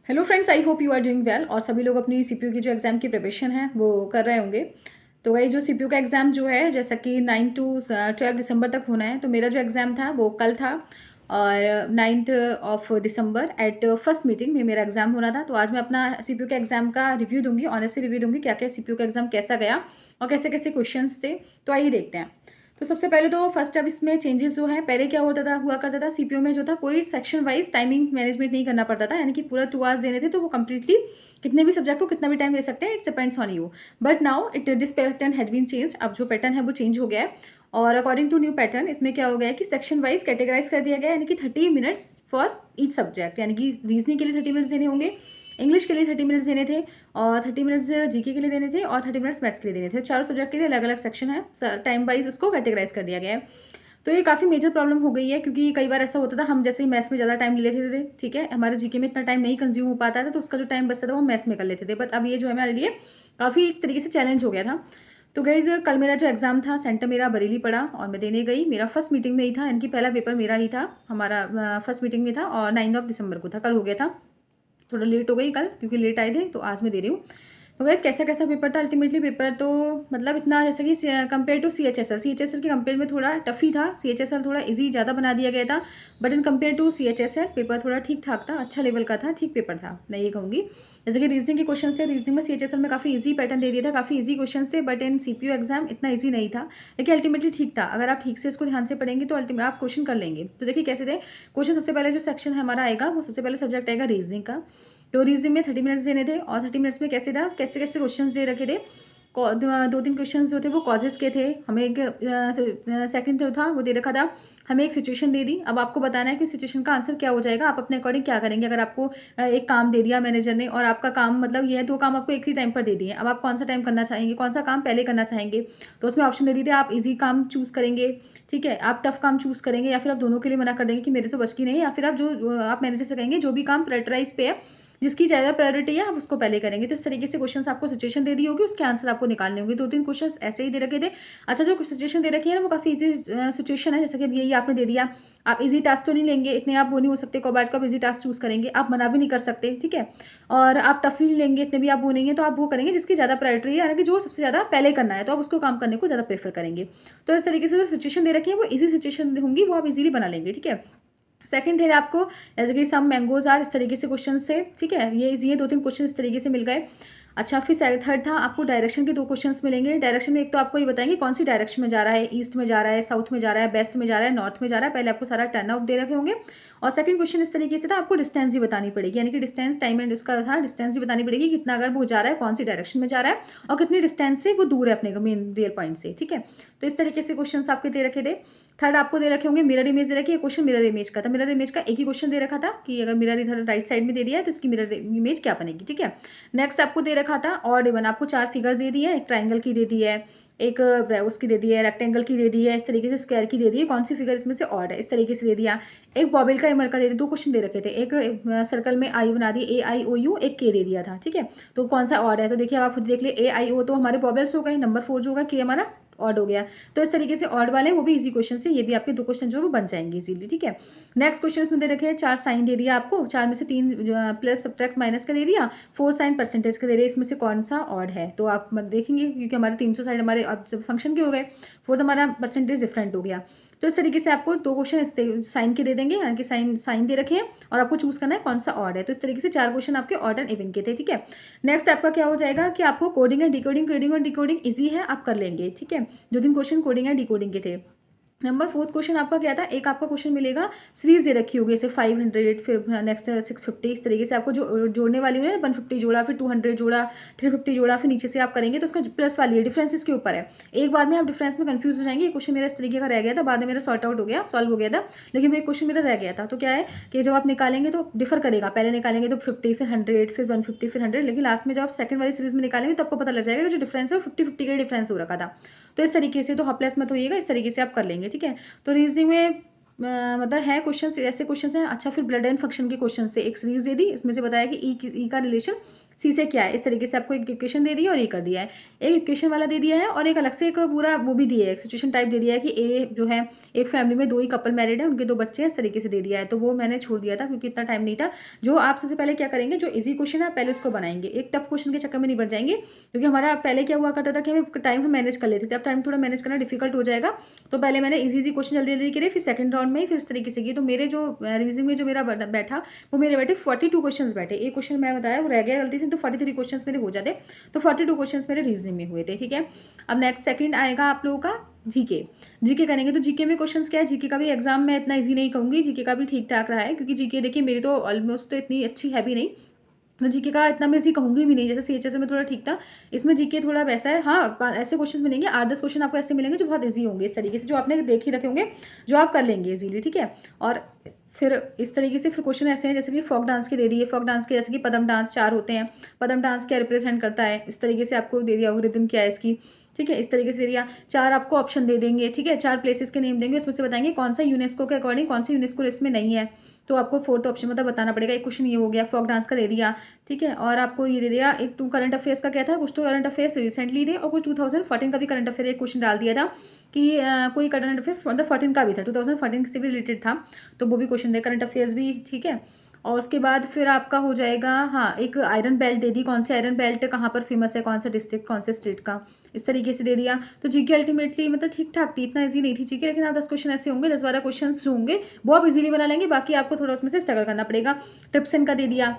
Hello friends, I hope you are doing well. और सभी लोग अपनी सीपीयू की जो एग्ज़ाम की प्रिपरेशन है वो कर रहे होंगे। तो वही जो सीपीयू का एग्ज़ाम जो है, जैसा कि 9 to 12 दिसंबर तक होना है, तो मेरा जो एग्ज़ाम था वो कल था। और 9 of December at first meeting में मेरा एग्ज़ाम होना था। तो आज मैं अपना सीपीयू के एग्ज़ाम का रिव्यू दूंगी, ऑनेस्टली रिव्यू दूंगी, क्या क्या सीपीयू का एग्ज़ाम कैसा गया और कैसे कैसे क्वेश्चंस थे। तो आइए देखते हैं। तो सबसे पहले तो फर्स्ट, अब इसमें चेंजेस जो है, पहले क्या होता था, हुआ करता था सीपीयू में जो था, कोई सेक्शन वाइज टाइमिंग मैनेजमेंट नहीं करना पड़ता था, यानी कि पूरा 2 आवर्स देने थे तो वो कंप्लीटली कितने भी सब्जेक्ट को कितना भी टाइम दे सकते हैं, it's depends on you. But now this pattern had been change. अब जो पैटर्न है वो चेंज हो गया है। और अकॉर्डिंग टू न्यू पैटर्न इसमें क्या हो गया है कि सेक्शन वाइज कैटेगराइज कर दिया गया है, यानी कि 30 मिनट्स फॉर ईच सब्जेक्ट, यानी कि रीजनिंग के लिए 30 मिनट्स देने होंगे, इंग्लिश के लिए 30 मिनट्स देने थे, और 30 मिनट्स जीके के लिए देने थे, और 30 मिनट्स मैथ्स के लिए देने थे। चारों सब्जेक्ट के लिए अलग अलग सेक्शन है, टाइम वाइज उसको कैटेगराइज कर दिया गया है। तो ये काफ़ी मेजर प्रॉब्लम हो गई है, क्योंकि कई बार ऐसा होता था, हम जैसे ही मैथ्स में ज़्यादा टाइम ले लेते थे, ठीक है, हमारे जीके में इतना टाइम नहीं कंज्यूम हो पाता था, तो उसका जो टाइम बचता था वो मैथ्स में कर लेते थे। बट अब ये जो है हमारे लिए काफ़ी एक तरीके से चैलेंज हो गया था। तो गाइज, कल मेरा जो एग्जाम था, सेंटर मेरा बरेली पड़ा और मैं देने गई। मेरा फर्स्ट मीटिंग में ही था, यानी कि पहला पेपर मेरा ही था, हमारा फर्स्ट मीटिंग में था, और 9 ऑफ दिसंबर को था, कल हो गया था। थोड़ा लेट हो गई कल, क्योंकि लेट आए थे, तो आज मैं दे रही हूँ। तो गाइस, कैसा कैसा पेपर था अल्टीमेटली। पेपर तो मतलब इतना, जैसे कि compare to C H S L के कंपेयर में थोड़ा टफ ही था। सी एच एस एल थोड़ा इजी ज़्यादा बना दिया गया था, but in compare to C H S L paper थोड़ा ठीक ठाक था, अच्छा लेवल का था, ठीक पेपर था, मैं ये कहूँगी। जैसे कि रीजनिंग के क्वेश्चन थे, रीजनिंग में सी एच एस एल में काफ़ी इजी पैटर्न दे दिया था, काफ़ी इजी क्वेश्चन थे, बट इन सीपीयू एग्जाम इतना इजी नहीं था, लेकिन अल्टीमेटली ठीक था। अगर आप ठीक से इसको ध्यान से पढ़ेंगे तो अल्टीमेट आप क्वेश्चन कर लेंगे। तो देखिए कैसे थे क्वेश्चन। सबसे पहले जो सेक्शन हमारा आएगा, वो सबसे पहले सब्जेक्ट आएगा रीजनिंग का। तो रीजनिंग में 30 मिनट्स देने थे, और 30 मिनट्स में कैसे था, कैसे कैसे क्वेश्चन दे रखे थे। दो तीन क्वेश्चन जो थे वो कॉजेस के थे। हमें एक सेकंड जो था वो दे रखा था, हमें एक सिचुएशन दे दी। अब आपको बताना है कि सिचुएशन का आंसर क्या हो जाएगा, आप अपने अकॉर्डिंग क्या करेंगे। अगर आपको एक काम दे दिया मैनेजर ने, और आपका काम मतलब ये है, दो काम आपको एक ही टाइम पर दे दिए, अब आप कौन सा टाइम करना चाहेंगे, कौन सा काम पहले करना चाहेंगे। तो उसमें ऑप्शन दे दी थी, आप इजी काम चूज करेंगे, ठीक है, आप टफ काम चूज करेंगे, या फिर आप दोनों के लिए मना कर देंगे कि मेरे तो बच की नहीं है, या फिर आप जो आप मैनेजर से कहेंगे जो भी काम प्रायोरिटाइज पे है, जिसकी ज़्यादा प्रायोरिटी है, आप उसको पहले करेंगे। तो इस तरीके से क्वेश्चंस आपको सिचुएशन दे दी होगी, उसके आंसर आपको निकालने होंगे। दो तीन क्वेश्चंस ऐसे ही दे रखे थे। अच्छा, जो सिचुएशन दे रखी है ना, वो काफ़ी इजी सिचुएशन है। जैसे कि अब यही आपने दे दिया, आप इजी टास्क तो नहीं लेंगे, इतने आप वो नहीं हो सकते कॉबैट को आप इजी टास्क चूज करेंगे, आप मना भी नहीं कर सकते, ठीक है। और आप टफ नहीं लेंगे, इतने भी आप वो नहीं है, तो आप वो करेंगे जिसकी ज़्यादा प्रायोरिटी है, यानी कि जो सबसे ज़्यादा पहले करना है, तो आप उसको काम करने को ज़्यादा प्रेफर करेंगे। तो इस तरीके से जो सिचुएशन दे रखी है वो इजी सिचुएशन होंगी, वो आप इजीली बना लेंगे, ठीक है। सेकंड थे आपको, जैसे कि सम मैंगोज आर, इस तरीके से क्वेश्चन थे, ठीक है, ये इजी है, दो तीन क्वेश्चन इस तरीके से मिल गए। अच्छा, फिर थर्ड था आपको डायरेक्शन के दो क्वेश्चंस मिलेंगे। डायरेक्शन में एक तो आपको ये बताएंगे कौन सी डायरेक्शन में जा रहा है, ईस्ट में जा रहा है, साउथ में जा रहा है, वेस्ट में जा रहा है, नॉर्थ में जा रहा है, पहले आपको सारा टर्न आउट दे रखे होंगे। और सेकंड क्वेश्चन इस तरीके से था, आपको डिस्टेंस भी बतानी पड़ेगी, यानी कि डिस्टेंस टाइम एंड उसका था, डिस्टेंस भी बतानी पड़ेगी, कितना अगर वो जा रहा है, कौन सी डायरेक्शन में जा रहा है, और कितनी डिस्टेंस से वो दूर है अपने मेन रियल पॉइंट से, ठीक है। तो इस तरीके से क्वेश्चन आपके दे रखे थे। थर्ड आपको दे रखे होंगे मिरर इमेज दे रखी है, क्वेश्चन मिरर इमेज का था। मिरर इमेज का एक ही क्वेश्चन दे रखा था कि अगर मिरर इधर राइट साइड में दे दिया है तो इसकी मिरर इमेज क्या बनेगी, ठीक है। नेक्स्ट आपको दे रखा था ऑड इवन, आपको 4 फिगर्स दे दी है, एक ट्राइंगल की दे दी है, एक उसकी दे दी है, रेक्टेंगल की दे दी है, इस तरीके से स्क्वायर की दे दी है, कौन सी फिगर इसमें से ऑड है, इस तरीके से दे दिया। एक बॉबिल का एमर का दे दिया, दो क्वेश्चन दे रखे थे, एक सर्कल में आई बना दी, AIOU, एक के दे दिया था, ठीक है। तो कौन सा ऑड है, तो देखिए आप खुद देख ले, AIO तो हमारे बॉबल्स हो गए, नंबर 4 जो होगा के हमारा ऑड हो गया। तो इस तरीके से ऑड वाले वो भी इजी क्वेश्चन से, ये भी आपके दो क्वेश्चन जो वो बन जाएंगे इजीली, ठीक है। नेक्स्ट क्वेश्चन में दे रखे हैं 4 साइन दे दिया आपको, 4 में से 3 प्लस सब्ट्रैक्ट माइनस का दे दिया, 4 साइन परसेंटेज का दे रहे हैं, इसमें से कौन सा ऑड है। तो आप देखेंगे क्योंकि हमारे 300 साइन हमारे फंक्शन के हो गए, 4 हमारा परसेंटेज डिफरेंट हो गया। तो इस तरीके से आपको दो क्वेश्चन साइन के दे देंगे, यानी कि साइन साइन दे रखे हैं, और आपको चूज करना है कौन सा ऑड है। तो इस तरीके से 4 क्वेश्चन आपके ऑड एंड इवन के थे, ठीक है। नेक्स्ट आपका क्या हो जाएगा कि आपको कोडिंग एंड डिकोडिंग, कोडिंग और डिकोडिंग इजी है, आप कर लेंगे, ठीक है। जो दिन क्वेश्चन कोडिंग एंड डिकोडिंग के थे। नंबर 4 क्वेश्चन आपका क्या था, एक आपका क्वेश्चन मिलेगा सीरीज दे रखी होगी, जैसे 500, फिर नेक्स्ट 650, इस तरीके से आपको जो जोड़ने वाली है 150 जोड़ा, फिर 200 जोड़ा, 350 जोड़ा, फिर नीचे से आप करेंगे तो उसका प्लस वाली है, डिफरेंस इसके ऊपर है। एक बार में आप डिफरेंस में कंफ्यूज हो जाएंगे। क्वेश्चन मेरा इस तरीके का रह गया था, बाद में मेरा सॉर्ट आउट हो गया, सॉल्व हो गया था, लेकिन वो एक क्वेश्चन मेरा रह गया था। तो क्या है कि जब आप निकालेंगे तो डिफर करेगा, पहले निकालेंगे तो 50, फिर 100, फिर 150, फिर 100, लेकिन लास्ट में जब आप सेकंड वाली सीरीज में निकालेंगे तो आपको पता लग जाएगा कि जो डिफरेंस है वो 50-50 का डिफरेंस हो रखा था। तो इस तरीके से तो हॉपलेस मत होइएगा, इस तरीके से आप कर लेंगे, ठीक है। तो रीजनिंग में मतलब है क्वेश्चन, ऐसे क्वेश्चन हैं। अच्छा, फिर ब्लड एंड फंक्शन के क्वेश्चन से एक सीरीज दे दी, इसमें से बताया कि ई का रिलेशन सी से क्या है, इस तरीके से आपको एक इक्वेशन दे दी है और ये कर दिया है। एक इक्वेशन वाला दे दिया है और एक अलग से एक पूरा वो भी दिया है, एक सिचुएशन टाइप दे दिया है कि ए जो है एक फैमिली में 2 ही कपल मैरिड है, उनके 2 बच्चे हैं, इस तरीके से दे दिया है। तो वो मैंने छोड़ दिया था क्योंकि इतना टाइम नहीं था। जो आप सबसे पहले क्या करेंगे, जो ईजी क्वेश्चन है पहले उसको बनाएंगे, एक टफ क्वेश्चन के चक्कर में नहीं बढ़ जाएंगे, क्योंकि हमारा पहले क्या हुआ करता था कि हमें टाइम हम मैनेज कर लेते थे, अब टाइम थोड़ा मैनेज करना डिफिकल्ट हो जाएगा। तो पहले मैंने इजी क्वेश्चन जल्दी जल्दी करे, फिर सेकंड राउंड में ही फिर इस तरीके से किए। तो मेरे जो रीजनिंग में जो मेरा बैठा वो मेरे बैठे 42 क्वेश्चन बैठे। एक क्वेश्चन मैं बताया वो रह गया गलती से, तो 43 क्वेश्चन मेरे हो जाते, तो 42 क्वेश्चन मेरे रीजनिंग में हुए थे। ठीक है, अब नेक्स्ट सेकंड आएगा आप लोगों का जीके। जीके करेंगे तो जीके में क्वेश्चंस क्या है, जीके का भी एग्जाम मैं इतना इजी नहीं कहूँगी, जीके का भी ठीक ठाक रहा है, क्योंकि जीके देखिए मेरी तो ऑलमोस्ट इतनी अच्छी है भी नहीं, तो जीके का इतना मैं इजी कहूँगी भी नहीं। जैसे सीएचएस में थोड़ा ठीक था, इसमें जीके थोड़ा वैसा है। हाँ, ऐसे क्वेश्चन मिलेंगे 8-10 क्वेश्चन आपको ऐसे मिलेंगे जो बहुत ईजी होंगे, इस तरीके से जो आपने देख ही रखे होंगे, जो आप कर लेंगे इजीली। ठीक है, और फिर इस तरीके से फिर क्वेश्चन ऐसे हैं जैसे कि फोक डांस के दे दिए, फोक डांस के जैसे कि पदम डांस 4 होते हैं, पदम डांस क्या रिप्रेजेंट करता है, इस तरीके से आपको दे दिया, रिदम क्या है इसकी। ठीक है, इस तरीके से दे दिया। 4 आपको ऑप्शन दे देंगे। ठीक है, 4 प्लेसेस के नेम देंगे, उसमें से बताएंगे कौन सा यूनेस्को के अकॉर्डिंग कौन सा यूनेस्को लिस्ट में नहीं है, तो आपको 4th ऑप्शन मतलब बताना पड़ेगा। एक क्वेश्चन ये हो गया, फोक डांस का दे दिया। ठीक है, और आपको ये दे दिया एक करंट अफेयर्स का क्या था, कुछ तो करंट अफेयर्स रिसेंटली थे और कुछ 2014 का भी करंट अफेयर एक क्वेश्चन डाल दिया था कि कोई करंट अफेयर मतलब 14 का भी था, 2014 से भी रिलेटेड था, तो वो भी क्वेश्चन दे, करंट अफेयर्स भी। ठीक है, और उसके बाद फिर आपका हो जाएगा, हाँ, एक आयरन बेल्ट दे दी, कौन से आयरन बेल्ट कहाँ पर फेमस है, कौन सा डिस्ट्रिक्ट, कौन से स्टेट का, इस तरीके से दे दिया। तो जीके अल्टीमेटली मतलब ठीक ठाक थी, इतना इजी नहीं थी जीके, लेकिन 10 क्वेश्चन ऐसे होंगे, 10-12 क्वेश्चन जो होंगे वो आप इजीली बना लेंगे, बाकी आपको थोड़ा उसमें से स्ट्रगल करना पड़ेगा। ट्रिप्सिन का दे दिया,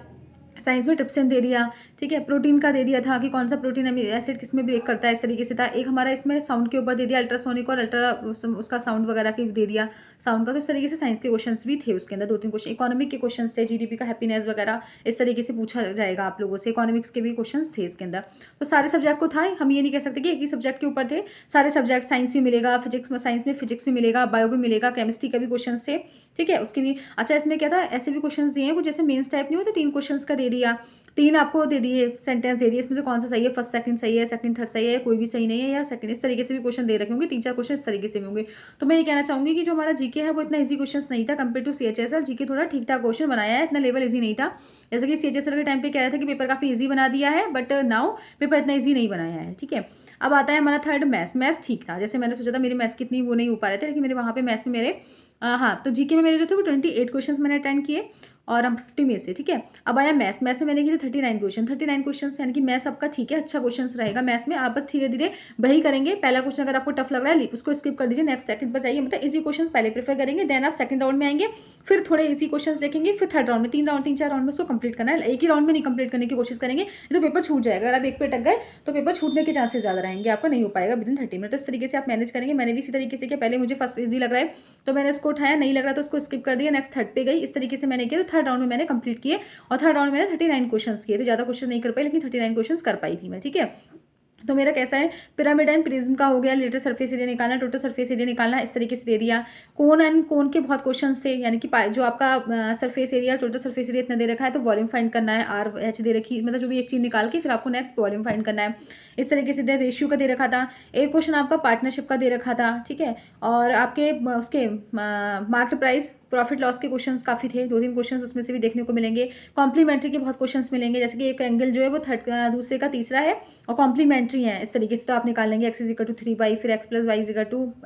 साइंस में ट्रिप्सिन दे दिया। ठीक है, प्रोटीन का दे दिया था कि कौन सा प्रोटीन एसिड किस में ब्रेक करता है, इस तरीके से था। एक हमारा इसमें साउंड के ऊपर दे दिया, अल्ट्रासोनिक और अल्ट्रा उसका साउंड वगैरह की दे दिया, साउंड का। तो इस तरीके से साइंस के क्वेश्चंस भी थे उसके अंदर, 2-3 क्वेश्चन इकोनॉमिक के क्वेश्चन थे, जीडीपी का हैप्पीनेस वगैरह इस तरीके से पूछा जाएगा आप लोगों से, इकोनॉमिक्स के भी क्वेश्चन थे इसके अंदर। तो सारे सब्जेक्ट को था, हम ये नहीं कह सकते कि एक ही सब्जेक्ट के ऊपर थे, सारे सब्जेक्ट, साइंस भी मिलेगा, फिजिक्स में साइंस में फिजिक्स भी मिलेगा, बायो भी मिलेगा, केमिस्ट्री का भी क्वेश्चन थे। ठीक है, उसके भी अच्छा इसमें क्या था, ऐसे भी क्वेश्चन दिए हैं वो जैसे मेन्स टाइप नहीं होते, 3 क्वेश्चन का दे दिया, 3 आपको दे दिए, सेंटेंस दे दिए, इसमें से कौन सा सही है, फर्स्ट सेकंड सही है, सेकंड थर्ड सही है, कोई भी सही नहीं है, या सेकंड, इस तरीके से भी क्वेश्चन दे रखे होंगे, 3-4 क्वेश्चन इस तरीके से भी होंगे। तो मैं ये कहना चाहूंगी कि जो हमारा जीके है वो इतना इजी क्वेश्चन नहीं था कंपेयर टू सीएचएसएल, जीके थोड़ा ठीक ठाक क्वेश्चन बनाया है, इतना लेवल इजी नहीं था। जैसे कि सीएचएसएल के टाइम पे कह रहा था कि पेपर काफी ईजी बना दिया है, बट नाउ पेपर इतना ईजी नहीं बनाया है। ठीक है, अब आता है हमारा थर्ड मैथ्स। मैथ्स ठीक था, जैसे मैंने सोचा था, मेरी मैथ्स कितनी वो नहीं हो पा रहे थे, लेकिन मेरे वहाँ पे मैथ्स में मेरे हाँ, तो जीके में मेरे जो थे वो 28 क्वेश्चन मैंने अटेंड किए और हम 50 में से। ठीक है, अब आया मैथ्स। मैथ्स में मैंने किए 39 क्वेश्चन, 39 क्वेश्चन यानी कि मैथ्स आपका ठीक है, अच्छा क्वेश्चन रहेगा मैथ्स में, आप बस धीरे धीरे वही करेंगे। पहला क्वेश्चन अगर आपको टफ लग रहा है उसको स्किप कर दीजिए, नेक्स्ट सेकंड पर जाइए, मतलब इजी क्वेश्चन पहले प्रेफर करेंगे, देन आप सेकंड राउंड में आएंगे, फिर थोड़े इजी क्वेश्चन देखेंगे, फिर थर्ड राउंड में, 3-4 राउंड में उसको कंप्लीट करना है, एक ही राउंड में नहीं कंप्लीट करने की कोशिश करेंगे, तो पेपर छूट जाएगा। अगर आप एक पे अटक गए तो पेपर छूटने के चांसेस ज्यादा रहेंगे, आपका नहीं हो पाएगा विदिन 30 मिनट। तो इस तरीके से आप मैनेज करेंगे। मैंने भी इसी तरीके से किया, पहले मुझे फर्स्ट इजी लग रहा है तो मैंने इसको उठाया, नहीं लग रहा तो उसको स्किप कर दिया, नेक्स्ट थर्ड पे गई, इस तरीके से मैंने किया। तो थर्ड राउंड में मैंने कंप्लीट किए और थर्ड राउंड में मैंने 39 क्वेश्चन किए थे, ज़्यादा क्वेश्चन नहीं कर पाई, लेकिन 39 क्वेश्चन कर पाई थी मैं। ठीक है, तो मेरा कैसा है, पिरामिड एंड प्रिज्म का हो गया, लेटर सरफेस एरिया निकालना, टोटल सरफेस एरिया निकालना, इस तरीके से दे दिया। कोन एंड कोन के बहुत क्वेश्चंस थे, यानी कि जो आपका surface area, total surface area इतना दे रखा है, तो वॉल्यूम फाइंड करना है, RH दे रखी, मतलब जो भी एक चीज निकाल के फिर आपको नेक्स्ट वॉल्यूम फाइंड करना है। इस तरीके से रेशियो का दे रखा था। एक क्वेश्चन आपका पार्टनरशिप का दे रखा था। ठीक है, और आपके उसके मार्केट प्राइस, प्रॉफिट लॉस के क्वेश्चंस काफ़ी थे, 2-3 क्वेश्चंस उसमें से भी देखने को मिलेंगे। कॉम्प्लीमेंट्री के बहुत क्वेश्चंस मिलेंगे, जैसे कि एक एंगल जो है वो दूसरे का तीसरा है और कॉम्प्लीमेंट्री है, इस तरीके से तो आप निकाल लेंगे x = 3y, फिर x + y =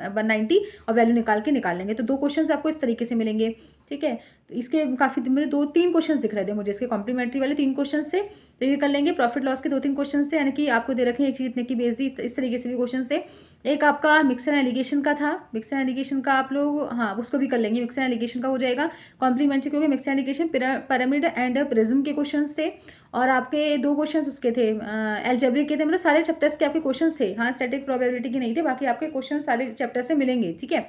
190 और वैल्यू निकाल लेंगे। तो 2 क्वेश्चन आपको इस तरीके से मिलेंगे। ठीक है, तो इसके काफ़ी मतलब 2-3 क्वेश्चन दिख रहे थे मुझे, इसके कॉम्प्लीमेंट्री वाले 3 क्वेश्चन थे, तो ये कर लेंगे। प्रॉफिट लॉस के 2-3 क्वेश्चन थे, यानी कि आपको दे रखे हैं एक चीज इतने की बेच दी, इस तरीके से भी क्वेश्चन थे। एक आपका मिक्सर एलिगेशन का था, मिक्सर एलिगेशन का आप लोग हाँ उसको भी कर लेंगे, मिक्सर एलिगेशन का हो जाएगा। कॉम्प्लीमेंट्री क्योंकि mixture alligation, pyramid and prism के क्वेश्चन थे, और आपके 2 क्वेश्चन उसके थे एल्जेब्रिक के थे, मतलब सारे चैप्टर्स के आपके क्वेश्चन थे। हाँ, स्टैटिक प्रोबेबिलिटी के नहीं थे, बाकी आपके क्वेश्चन सारे चैप्टर से मिलेंगे। ठीक है,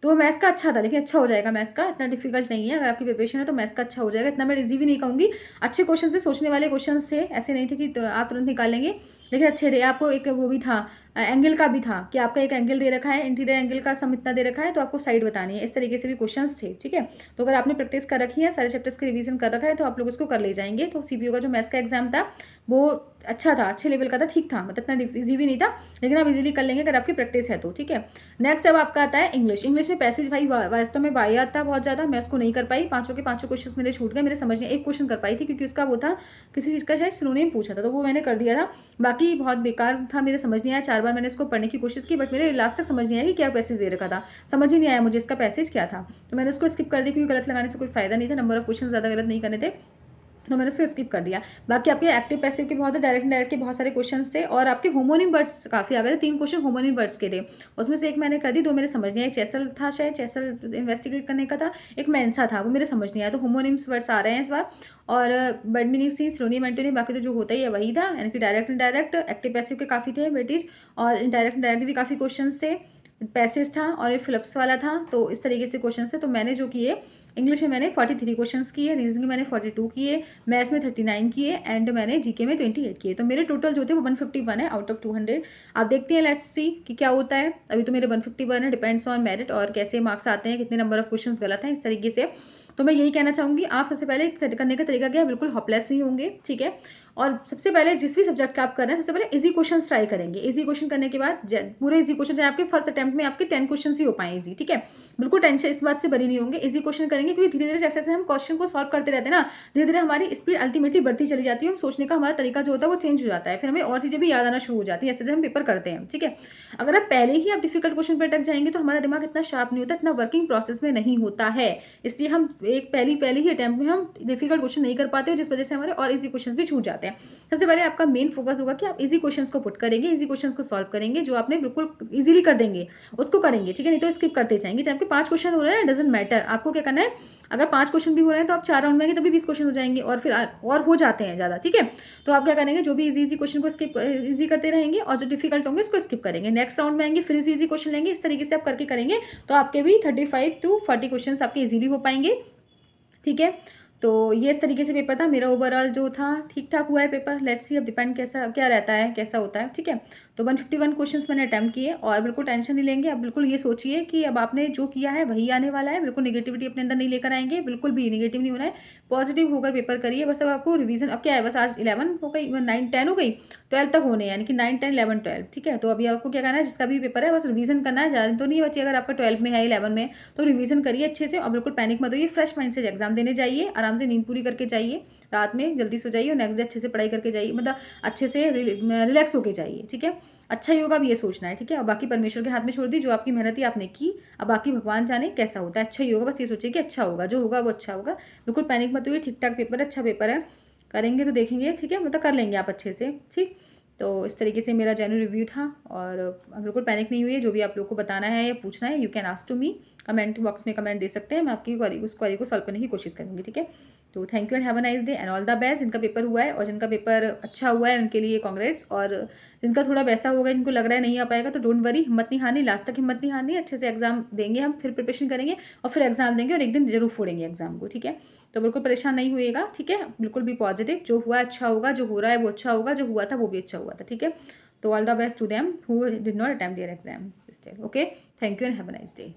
तो मैथ्स का अच्छा था, लेकिन अच्छा हो जाएगा, मैथ्स का इतना डिफिकल्ट नहीं है, अगर आपकी प्रिपरेशन है तो मैथ्स का अच्छा हो जाएगा, इतना मैं इजी भी नहीं कहूँगी, अच्छे क्वेश्चन थे, सोचने वाले क्वेश्चन थे, ऐसे नहीं थे कि आप तुरंत निकाल लेंगे। लेकिन अच्छे थे। आपको एक वो भी था, एंगल का भी था कि आपका एक एंगल दे रखा है, इंटीरियर एंगल का सम इतना दे रखा है, तो आपको साइड बतानी है। इस तरीके से भी क्वेश्चंस थे, ठीक है। तो अगर आपने प्रैक्टिस कर रखी है, सारे चैप्टर्स की रिवीजन कर रखा है, तो आप लोग उसको कर ले जाएंगे। तो सीपीयू का जो मैथ्स का एग्जाम था वो अच्छा था, अच्छे लेवल का था, ठीक था, मतलब इतना ईजी भी नहीं था, लेकिन आप इजीली कर लेंगे अगर आपकी प्रैक्टिस है तो, ठीक है। नेक्स्ट अब आपका आता है इंग्लिश। इंग्लिश में पैसेज भाई वास्तव में वाहियात था बहुत ज़्यादा, मैं उसको नहीं कर पाई। पाँचों के पाँचों क्वेश्चन मेरे छूट गए, मेरे समझ नहीं। एक क्वेश्चन कर पाई थी क्योंकि उसका वो था, किसी चीज़ का शायद सिनोनिम पूछा था, तो वो मैंने कर दिया था। बाकी बहुत बेकार था, मेरे समझ नहीं आया। 4 बार मैंने इसको पढ़ने की कोशिश की, बट मेरे लास्ट तक समझ नहीं आया कि क्या पैसेज दे रखा था, समझ ही नहीं आया मुझे इसका पैसेज क्या था। तो मैंने उसको स्किप कर दी क्योंकि गलत लगाने से कोई फायदा नहीं था, नंबर ऑफ क्वेश्चन ज़्यादा गलत नहीं करने थे, तो मैंने उसको स्किप कर दिया। बाकी आपके एक्टिव पैसिव के बहुत है, डायरेक्ट इनडायरेक्ट के बहुत सारे क्वेश्चंस थे, और आपके होमोनिम वर्ड्स काफ़ी आ गए थे। 3 क्वेश्चन होमोनिम वर्ड्स के थे, उसमें से एक मैंने कर दी, 2 मेरे समझ नहीं आए। चैसल था शायद, चैसल इन्वेस्टिगेट करने का था, एक मेंसा था, वो मेरे समझ नहीं आया। तो होमोनिम्स वर्ड्स आ रहे हैं इस बार, और वर्ड मीनिंग सी सिनोनिम एंटोनिम, बाकी तो जो होता ही है वही था, यानी कि डायरेक्ट इनडायरेक्ट। एक्टिव पैसिव के काफ़ी थे वेटेज, और इनडायरेक्ट इनडायरेक्ट भी काफ़ी क्वेश्चन थे। पैसेज था और ये फिलिप्स वाला था, तो इस तरीके से क्वेश्चन थे। तो मैंने जो किए, इंग्लिश में मैंने 43 क्वेश्चंस किए, रीजनिंग में मैंने 42 किए, मैथ्स में 39 किए, एंड मैंने जीके में 28 किए। तो मेरे टोटल जो थे वो 151 है आउट ऑफ 200। आप देखते हैं, लेट्स सी कि क्या होता है। अभी तो मेरे 151 है, डिपेंड्स ऑन मेरिट और कैसे मार्क्स आते हैं, कितने नंबर ऑफ क्वेश्चन गलत हैं, इस तरीके से। तो मैं यही कहना चाहूँगी, आप सबसे पहले करने का तरीका क्या है, बिल्कुल होपलेस नहीं होंगे, ठीक है। और सबसे पहले जिस भी सब्जेक्ट का आप कर रहे हैं, सबसे पहले इजी क्वेश्चन ट्राई करेंगे। इजी क्वेश्चन करने के बाद पूरे इजी क्वेश्चन, चाहे आपके फर्स्ट अटेम्प्ट में आपके 10 क्वेश्चन ही हो पाए इजी, ठीक है। बिल्कुल टेंशन इस बात से बरी नहीं होंगे, इजी क्वेश्चन करेंगे, क्योंकि धीरे धीरे जैसे जैसे हम क्वेश्चन को सॉल्व करते रहते हैं ना, धीरे धीरे हमारी स्पीड अल्टीमेटली बढ़ती चली जाती है, हम सोचने का हमारा तरीका जो होता है वो चेंज हो जाता है, फिर हमें और चीज़ें भी याद आना शुरू हो जाती है जैसे जैसे हम पेपर करते हैं, ठीक है। अगर आप पहले ही आप डिफिकल्ट क्वेश्चन पर अटक जाएंगे तो हमारा दिमाग इतना शार्प नहीं होता, इतना वर्किंग प्रोसेस में नहीं होता है, इसलिए हम एक पहले ही अटैम्प्ट में हम डिफिकल्ट क्वेश्चन नहीं कर पाते हो, जिस वजह से हमारे और इजी क्वेश्चन भी छूट जाते हैं। सबसे पहले आपका मेन फोकस होगा कि आप इजी क्वेश्चंस को पुट करेंगे, इजी क्वेश्चंस को सॉल्व करेंगे, जो आपने बिल्कुल इजीली कर देंगे उसको करेंगे, ठीक है। नहीं तो स्किप करते जाएंगे। चाहे आपके 5 क्वेश्चन हो रहे हैं, डजंट मैटर, आपको क्या करना है, अगर 5 क्वेश्चन भी हो रहे हैं तो आप 4 राउंड में आएंगे तभी 20 क्वेश्चन हो जाएंगे, और फिर और हो जाते हैं ज़्यादा, ठीक है। तो आप क्या करेंगे, जो भी इजी क्वेश्चन को स्किप इजी करते रहेंगे, और जो डिफिकल्ट होंगे उसको स्किप करेंगे। नेक्स्ट राउंड में आएंगे, फिर इजी क्वेश्चन लेंगे, इस तरीके से आप करके करेंगे, तो आपके भी 35 to 40 क्वेश्चन आपके इजीली हो पाएंगे, ठीक है। तो ये इस तरीके से पेपर था मेरा। ओवरऑल जो था ठीक ठाक हुआ है पेपर, लेट्स सी अब डिपेंड कैसा क्या रहता है, कैसा होता है, ठीक है। तो 151 क्वेश्चंस मैंने अटैम्प्ट किए, और बिल्कुल टेंशन नहीं लेंगे। अब बिल्कुल ये सोचिए कि अब आपने जो किया है वही आने वाला है, बिल्कुल निगेटिविटी अपने अंदर नहीं लेकर आएंगे, बिल्कुल भी निगेटिव नहीं होना है, पॉजिटिव होकर पेपर करिए। बस अब आपको रिवीजन, अब क्या है, बस आज 11 हो गई, 9 10 हो गई, 12 तक होने, यानी कि 9 10 11 12, ठीक है। तो अभी आपको क्या करना है, जिसका भी पेपर है बस रिवीजन करना है, ज़्यादा तो नहीं बच्चे। अगर आपका 12 में है, 11 में, तो रिवीजन करिए अच्छे से, और बिल्कुल पैनिक मत होइए, फ्रेश माइंड से एग्जाम देने जाइए, आराम से नींद पूरी करके जाइए, रात में जल्दी सो जाइए, और नेक्स्ट डे अच्छे से पढ़ाई करके जाइए, मतलब अच्छे से रिलैक्स होके जाइए, ठीक है। अच्छा ही होगा, अब ये सोचना है, ठीक है। और बाकी परमेश्वर के हाथ में छोड़ दी, जो आपकी मेहनत ही आपने की, अब बाकी भगवान जाने कैसा होता है, अच्छा ही होगा, बस ये सोचिए कि अच्छा होगा, जो होगा वो अच्छा होगा। बिल्कुल पैनिक मत हुई, ठीक ठाक पेपर है, अच्छा पेपर है, करेंगे तो देखेंगे, ठीक है, मतलब कर लेंगे आप अच्छे से, ठीक। तो इस तरीके से मेरा जेन्युइन रिव्यू था, और बिल्कुल पैनिक नहीं हुई है। जो भी आप लोग को बताना है या पूछना है, you can ask to me, comment box में कमेंट दे सकते हैं, मैं आपकी उस क्वेरी को सॉल्व करने की कोशिश करूँगी, ठीक है। तो thank you and have a nice day and all the best. जिनका पेपर हुआ है और जिनका पेपर अच्छा हुआ है उनके लिए कांग्रेट्स, और जिनका थोड़ा वैसा होगा, जिनको लग रहा है नहीं आ पाएगा, तो डोंट वरी, हिम्मत नहीं हारनी, लास्ट तक हिम्मत नहीं हारनी, अच्छे से एग्जाम देंगे हम, फिर प्रिपरेशन करेंगे और फिर एग्जाम देंगे, और एक दिन जरूर फोड़ेंगे एग्जाम को, ठीक है। तो बिल्कुल परेशान नहीं होइएगा, ठीक है, बिल्कुल भी पॉजिटिव, जो हुआ अच्छा होगा, जो हो रहा है वो अच्छा होगा, जो हुआ था वो भी अच्छा हुआ था, ठीक है। तो all the best to them who did not attempt their exam still, okay. Thank you and have a nice day.